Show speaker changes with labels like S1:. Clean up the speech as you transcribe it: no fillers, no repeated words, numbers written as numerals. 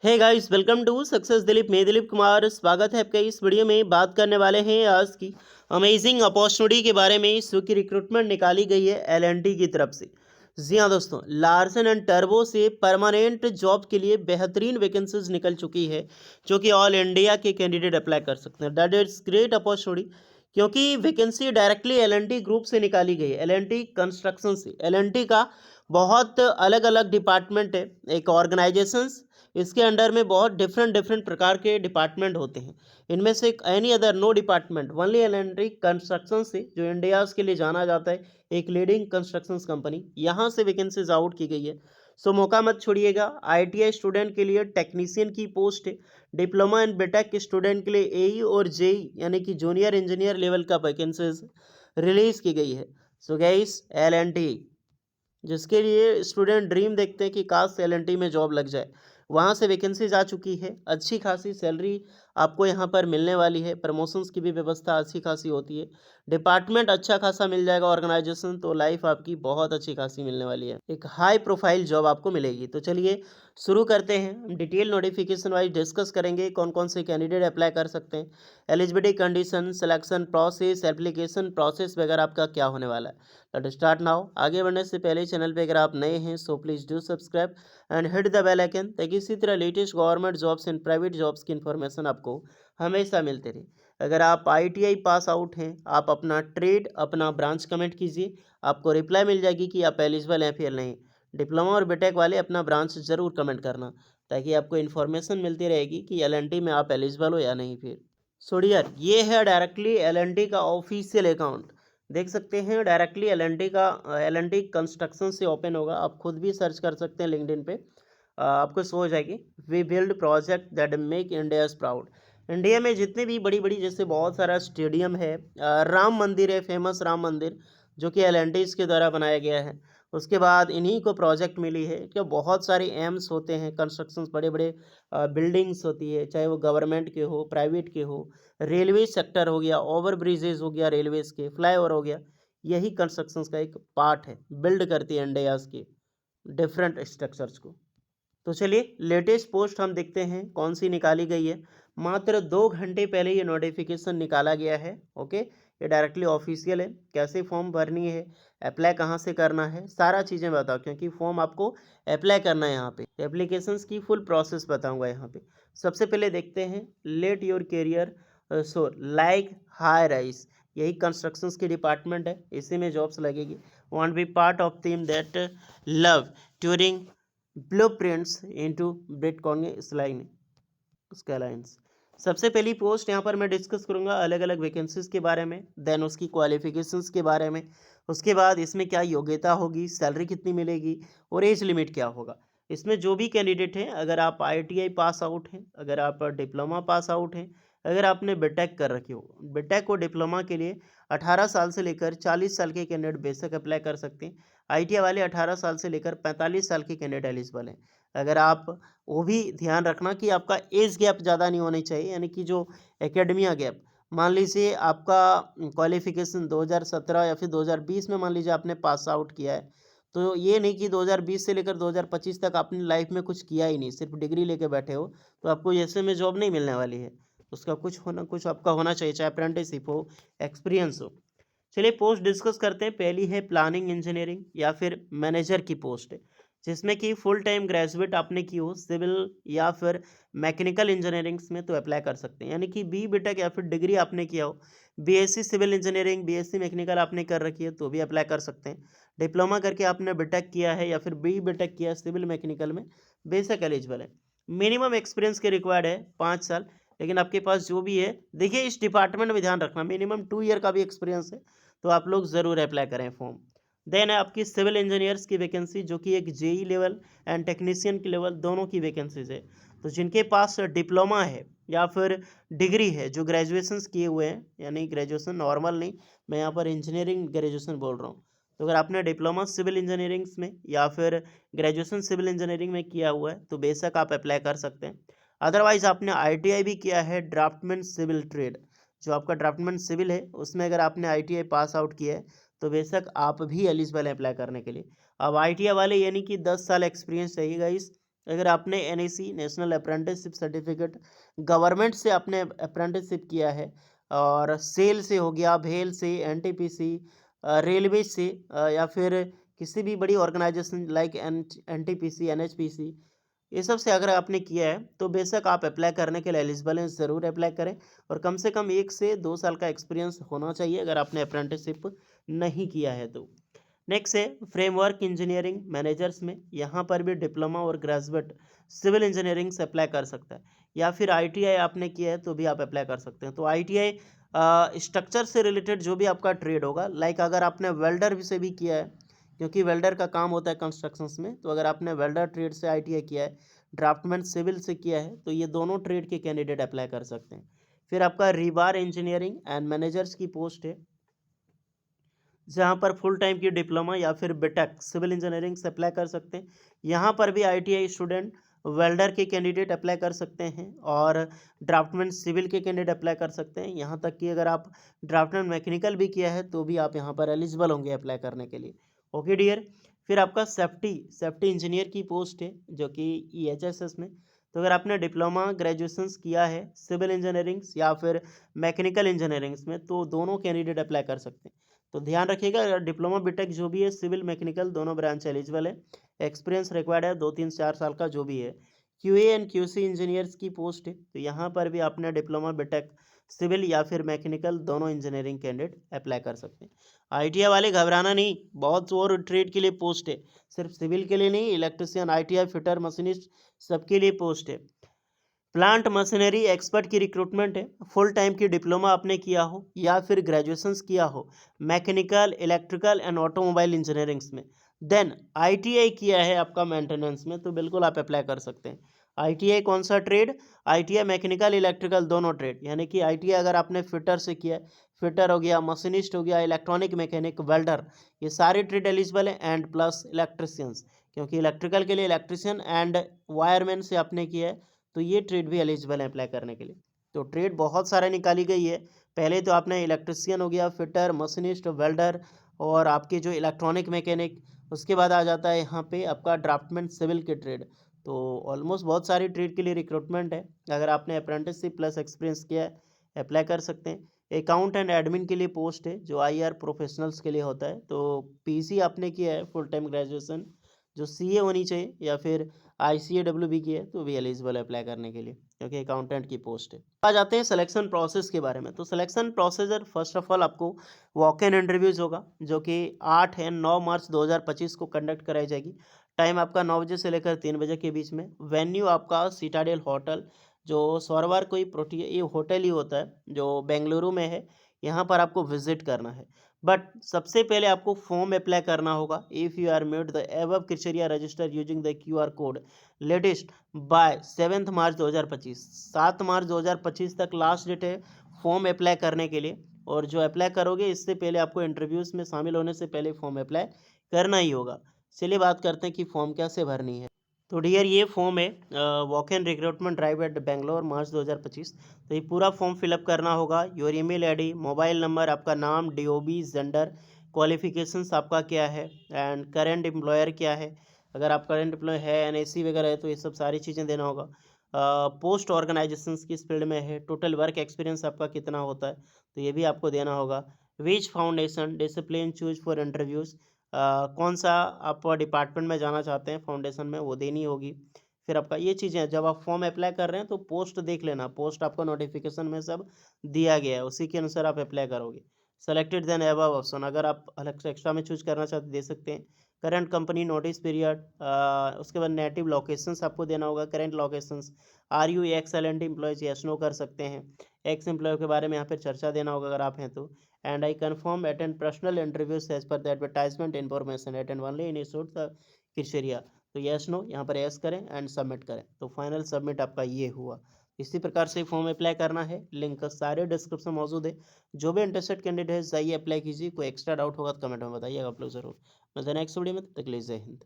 S1: Hey guys, welcome to success Dilip. मैं दिलीप कुमार, स्वागत है आपका। इस वीडियो में बात करने वाले हैं आज की अमेजिंग अपॉर्चुनिटी के बारे में जो कि रिक्रूटमेंट निकाली गई है एलएनटी की तरफ से। जी हाँ दोस्तों, लार्सन एंड टर्बो से परमानेंट जॉब के लिए बेहतरीन वैकेंसीज निकल चुकी है जो कि ऑल इंडिया के कैंडिडेट अप्लाई कर सकते हैं। दैट इज ग्रेट अपॉर्चुनिटी क्योंकि वैकेंसी डायरेक्टली एलएनटी ग्रुप से निकाली गई है, एलएनटी कंस्ट्रक्शन से। एलएनटी का बहुत अलग अलग डिपार्टमेंट है, एक ऑर्गेनाइजेशंस, इसके अंडर में बहुत डिफरेंट डिफरेंट प्रकार के डिपार्टमेंट होते हैं। इनमें से any other no department, only L construction से, जो इंडियाज़ के लिए जाना जाता है, एक लीडिंग कंस्ट्रक्शन कंपनी, यहाँ से वैकेंसीज आउट की गई है। सो मौका मत छोड़िएगा। आईटीआई स्टूडेंट के लिए टेक्नीशियन की पोस्ट है। डिप्लोमा एंड बीटेक के स्टूडेंट के लिए एई और जेई यानी कि जूनियर इंजीनियर लेवल का वैकेंसीज रिलीज की गई है। सो गाइस, एल जिसके लिए स्टूडेंट ड्रीम देखते हैं कि काश एल में जॉब लग जाए, वहाँ से वैकेंसीज आ चुकी है। अच्छी खासी सैलरी आपको यहाँ पर मिलने वाली है। प्रमोशंस की भी व्यवस्था अच्छी खासी होती है। डिपार्टमेंट अच्छा खासा मिल जाएगा, ऑर्गेनाइजेशन, तो लाइफ आपकी बहुत अच्छी खासी मिलने वाली है। एक हाई प्रोफाइल जॉब आपको मिलेगी। तो चलिए शुरू करते हैं। हम डिटेल नोटिफिकेशन वाइज डिस्कस करेंगे कौन कौन से कैंडिडेट अप्लाई कर सकते हैं, eligibility condition, selection process, application process वगैरह आपका क्या होने वाला है। Let start now. आगे बढ़ने से पहले चैनल पे अगर आप नए हैं so please do subscribe and hit the bell icon, ताकि इसी तरह latest government jobs and private jobs की इन्फॉर्मेशन आपको हमेशा मिलते रहे। अगर आप आईटीआई पास आउट हैं, आप अपना ट्रेड, अपना ब्रांच कमेंट कीजिए, आपको रिप्लाई मिल जाएगी कि आप एलिजिबल हैं फिर नहीं। डिप्लोमा और बीटेक वाले अपना ब्रांच ज़रूर कमेंट करना, ताकि आपको इन्फॉर्मेशन मिलती रहेगी कि एलएनटी में आप एलिजिबल हो या नहीं। फिर सो डियर, ये है डायरेक्टली एलएनटी का ऑफिशियल अकाउंट। देख सकते हैं डायरेक्टली एलएनटी का, एलएनटी कंस्ट्रक्शन से ओपन होगा। आप खुद भी सर्च कर सकते हैं लिंक्डइन पे, आपको शो हो जाएगी। We build project that make India proud. India में जितने भी बड़ी बड़ी, जैसे बहुत सारा स्टेडियम है, राम मंदिर है, फेमस राम मंदिर, जो कि एल के द्वारा बनाया गया है। उसके बाद इन्हीं को प्रोजेक्ट मिली है कि बहुत सारे एम्स होते हैं, कंस्ट्रक्शंस, बड़े बड़े बिल्डिंग्स होती है, चाहे वो गवर्नमेंट के हो, प्राइवेट के हो, रेलवे सेक्टर हो गया, ओवर ब्रिजेज हो गया, रेलवेज के फ्लाईओवर हो गया, यही कंस्ट्रक्शंस का एक पार्ट है। बिल्ड करती है इंडियाज़ के डिफरेंट स्ट्रक्चर्स को। तो चलिए लेटेस्ट पोस्ट हम देखते हैं कौन सी निकाली गई है। मात्र 2 घंटे पहले ये नोटिफिकेशन निकाला गया है। ओके, ये डायरेक्टली ऑफिशियल है। कैसे फॉर्म भरनी है, अप्लाई कहाँ से करना है, सारा चीज़ें बताओ, क्योंकि फॉर्म आपको अप्लाई करना है। यहाँ पे एप्लीकेशंस की फुल प्रोसेस बताऊंगा यहाँ पे। सबसे पहले देखते हैं, let your career so like high rise, यही कंस्ट्रक्शंस की डिपार्टमेंट है, इसी में जॉब्स लगेगी। Want be part of team that love turning blueprints into bitcoin skylines. सबसे पहली पोस्ट यहाँ पर मैं डिस्कस करूँगा अलग अलग वैकेंसीज के बारे में, देन उसकी क्वालिफिकेशंस के बारे में, उसके बाद इसमें क्या योग्यता होगी, सैलरी कितनी मिलेगी और एज लिमिट क्या होगा। इसमें जो भी कैंडिडेट हैं, अगर आप आईटीआई पास आउट हैं, अगर आप डिप्लोमा पास आउट हैं, अगर आपने बीटेक कर रखी हो, बीटेक और डिप्लोमा के लिए 18 साल से लेकर 40 साल के कैंडिडेट बेशक अप्लाई कर सकते हैं। आईटीआई वाले 18 साल से लेकर 45 साल के कैंडिडेट एलिजिबल हैं। अगर आप, वो भी ध्यान रखना कि आपका एज गैप ज़्यादा नहीं होनी चाहिए, यानी कि जो एकेडमिया गैप, मान लीजिए आपका क्वालिफिकेशन 2017 या फिर 2020 में मान लीजिए आपने पास आउट किया है, तो ये नहीं कि 2020 से लेकर 2025 तक आपने लाइफ में कुछ किया ही नहीं, सिर्फ डिग्री लेके बैठे हो, तो आपको ऐसे में जॉब नहीं मिलने वाली है। उसका कुछ आपका होना चाहिए, चाहे अप्रेंटिसशिप हो, एक्सपीरियंस हो। चलिए पोस्ट डिस्कस करते हैं। पहली है प्लानिंग इंजीनियरिंग या फिर मैनेजर की पोस्ट है, जिसमें कि फुल टाइम ग्रेजुएट आपने की हो सिविल या फिर मैकेनिकल इंजीनियरिंग्स में, तो अप्लाई कर सकते हैं। यानी कि बी बीटेक या फिर डिग्री आपने किया हो, BSc civil engineering, BSc mechanical आपने कर रखी है, तो भी अप्लाई कर सकते हैं। डिप्लोमा करके आपने बीटेक किया है या फिर बी बीटेक किया है सिविल मैकेनिकल में, बेशक एलिजिबल है। मिनिमम एक्सपीरियंस के रिक्वायर्ड है 5 साल, लेकिन आपके पास जो भी है, देखिए इस डिपार्टमेंट में ध्यान रखना मिनिमम 2 ईयर का भी एक्सपीरियंस है, तो आप लोग ज़रूर अप्लाई करें फॉर्म। देन है आपकी सिविल इंजीनियर्स की वैकेंसी, जो कि एक जेई लेवल एंड टेक्नीशियन की लेवल दोनों की वैकेंसीज है। तो जिनके पास डिप्लोमा है या फिर डिग्री है, जो ग्रेजुएशंस किए हुए हैं, यानी ग्रेजुएशन नॉर्मल नहीं, मैं यहाँ पर इंजीनियरिंग ग्रेजुएशन बोल रहा हूँ, तो अगर आपने डिप्लोमा सिविल इंजीनियरिंग्स में या फिर ग्रेजुएशन सिविल इंजीनियरिंग में किया हुआ है, तो बेशक आप अप्लाई कर सकते हैं। अदरवाइज आपने आईटीआई भी किया है, ड्राफ्टमैन सिविल ट्रेड, जो आपका ड्राफ्टमैन सिविल है, उसमें अगर आपने आईटीआई पास आउट किया है, तो बेशक आप भी एलिजिबल हैं अप्लाई करने के लिए। अब आईटीआई वाले यानी कि 10 साल एक्सपीरियंस चाहिए इस अगर आपने NEC national apprenticeship certificate government से आपने अप्रेंटिसशिप किया है, और सेल से हो गया, भेल से, एनटीपीसी, रेलवे से, या फिर किसी भी बड़ी ऑर्गेनाइजेशन लाइक एनटीपीसी, एनएचपीसी, ये सब से अगर आपने किया है तो बेशक आप अप्लाई करने के लिए एलिजिबल हैं, ज़रूर अप्लाई करें। और कम से कम 1 से 2 साल का एक्सपीरियंस होना चाहिए अगर आपने अप्रेंटिसशिप नहीं किया है तो। नेक्स्ट है फ्रेमवर्क इंजीनियरिंग मैनेजर्स में, यहाँ पर भी डिप्लोमा और ग्रेजुएट सिविल इंजीनियरिंग से अप्लाई कर सकता है, या फिर आईटीआई आपने किया है तो भी आप अप्लाई कर सकते हैं। तो आईटीआई स्ट्रक्चर से रिलेटेड जो भी आपका ट्रेड होगा, लाइक अगर आपने वेल्डर भी से भी किया है, क्योंकि वेल्डर का काम होता है कंस्ट्रक्शंस में, तो अगर आपने वेल्डर ट्रेड से आईटीआई किया है, ड्राफ्टमैन सिविल से किया है, तो ये दोनों ट्रेड के कैंडिडेट अप्लाई कर सकते हैं। फिर आपका रिबार इंजीनियरिंग एंड मैनेजर्स की पोस्ट है, जहाँ पर फुल टाइम की डिप्लोमा या फिर बीटेक सिविल इंजीनियरिंग से अप्लाई कर सकते हैं। यहाँ पर भी आईटीआई स्टूडेंट वेल्डर के कैंडिडेट अप्लाई कर सकते हैं, और ड्राफ्टमैन सिविल के कैंडिडेट अप्लाई कर सकते हैं। यहाँ तक कि अगर आप ड्राफ्टमैन मैकेनिकल भी किया है तो भी आप यहाँ पर एलिजिबल होंगे अप्लाई करने के लिए। Okay dear. फिर आपका सेफ्टी इंजीनियर की पोस्ट है, जो कि ईएचएसएस में। तो अगर आपने डिप्लोमा ग्रेजुएशंस किया है सिविल इंजीनियरिंग या फिर मैकेनिकल इंजीनियरिंग्स में, तो दोनों कैंडिडेट अप्लाई कर सकते हैं। तो ध्यान रखिएगा, अगर डिप्लोमा बीटेक जो भी है, सिविल मैकेनिकल दोनों ब्रांच एलिजिबल है। एक्सपीरियंस रिक्वायर्ड है 2 3 4 साल का जो भी है। क्यूए एंड क्यूसी इंजीनियर्स की पोस्ट है, तो यहाँ पर भी आपने डिप्लोमा बीटेक सिविल या फिर मैकेनिकल दोनों इंजीनियरिंग कैंडिडेट अप्लाई कर सकते हैं। आईटीआई वाले घबराना नहीं, बहुत और ट्रेड के लिए पोस्ट है, सिर्फ सिविल के लिए नहीं, इलेक्ट्रिशियन, आईटीआई, फिटर, मशीनिस्ट सबके लिए पोस्ट है। प्लांट मशीनरी एक्सपर्ट की रिक्रूटमेंट है, फुल टाइम की डिप्लोमा आपने किया हो या फिर ग्रेजुएशंस किया हो mechanical, electrical and automobile engineerings में, देन आईटीआई किया है आपका मेंटेनेंस में, तो बिल्कुल आप अप्लाई कर सकते हैं। आईटीआई कौन सा ट्रेड? आईटीआई मैकेनिकल इलेक्ट्रिकल दोनों ट्रेड, यानी कि आईटीआई अगर आपने फिटर से किया है, फिटर हो गया, मशीनिस्ट हो गया, इलेक्ट्रॉनिक मैकेनिक, वेल्डर, ये सारे ट्रेड एलिजिबल है, एंड प्लस इलेक्ट्रिशियंस, क्योंकि इलेक्ट्रिकल के लिए इलेक्ट्रिशियन एंड वायरमैन से आपने किया है, तो ये ट्रेड भी एलिजिबल है अप्लाई करने के लिए। तो ट्रेड बहुत सारा निकाली गई है। पहले तो आपने इलेक्ट्रिशियन हो गया, फिटर, मशीनिस्ट, वेल्डर, और आपके जो इलेक्ट्रॉनिक मैकेनिक, उसके बाद आ जाता है यहाँ पे आपका ड्राफ्टमैन सिविल के ट्रेड। तो ऑलमोस्ट बहुत सारी ट्रेड के लिए रिक्रूटमेंट है। अगर आपने अप्रेंटिसशिप प्लस एक्सपीरियंस किया है, अप्लाई कर सकते हैं। अकाउंट एंड एडमिन के लिए पोस्ट है, जो आईआर प्रोफेशनल्स के लिए होता है। तो पीसी आपने किया है फुल टाइम ग्रेजुएशन, जो सीए होनी चाहिए, या फिर आईसीएडब्ल्यूबी की है, तो भी एलिजिबल है अप्लाई करने के लिए, क्योंकि अकाउंटेंट की पोस्ट है। आ जाते हैं सिलेक्शन प्रोसेस के बारे में। तो selection procedure first of all आपको वॉक इन इंटरव्यूज़ होगा, जो कि 8 एंड 9 मार्च 2025 को कंडक्ट कराई जाएगी। टाइम आपका 9 बजे से लेकर 3 बजे के बीच में। वेन्यू आपका सिटाडेल होटल, जो सौरवार कोई प्रोटी ये होटल ही होता है, जो बेंगलुरु में है। यहाँ पर आपको विजिट करना है। बट सबसे पहले आपको फॉर्म अप्लाई करना होगा। If you are made the above criteria register using the QR code latest by 7 March 2025, 7 March 2025 तक लास्ट डेट है फॉर्म अप्लाई करने के लिए। और जो अप्लाई करोगे, इससे पहले आपको इंटरव्यूज़ में शामिल होने से पहले फॉर्म अप्लाई करना ही होगा। चलिए बात करते हैं कि फॉर्म कैसे भरनी है। तो डियर, ये फॉर्म है walk in recruitment drive at Bangalore March 2025। तो ये पूरा फॉर्म फिलअप करना होगा। Your email ID, mobile number, आपका नाम, डीओबी, जेंडर, क्वालिफिकेशंस आपका क्या है, एंड करंट एम्प्लॉयर क्या है। अगर आप करंट एम्प्लॉय है, एनएसी वगैरह है, तो ये सब सारी चीज़ें देना होगा। पोस्ट ऑर्गेनाइजेशंस किस फील्ड में है, टोटल वर्क एक्सपीरियंस आपका कितना होता है, तो ये भी आपको देना होगा। Which foundation discipline choose for interviews, कौन सा आप डिपार्टमेंट में जाना चाहते हैं फाउंडेशन में, वो देनी होगी। फिर आपका ये चीज़ें जब आप फॉर्म अप्लाई कर रहे हैं तो पोस्ट देख लेना, पोस्ट आपको नोटिफिकेशन में सब दिया गया है, उसी के अनुसार आप अप्लाई करोगे। सेलेक्टेड देन अबव ऑप्शन, अगर आप अलग से एक्स्ट्रा में चूज करना चाहते दे सकते हैं। करंट कंपनी नोटिस पीरियड, उसके बाद नेटिव लोकेशंस आपको देना होगा, current locations. Are you X L N T employees, yes no कर सकते हैं। एक्स एम्प्लॉय के बारे में यहाँ पर चर्चा देना होगा अगर आप हैं तो। And I confirm attend personal interviews as per the advertisement information attend only in suit the criteria. तो यस नो यहाँ पर यस करें एंड सबमिट करें। तो फाइनल सबमिट आपका ये हुआ। इसी प्रकार से फॉर्म अप्लाई करना है। लिंक सारे डिस्क्रिप्शन मौजूद है। जो भी इंटरेस्टेड कैंडिडेट है जाइए अप्लाई कीजिए। कोई एक्स्ट्रा डाउट होगा तो कमेंट में बताइएगा आप लोग जरूर। मैं नेक्स्ट वीडियो में, तब तक के लिए जय हिंद।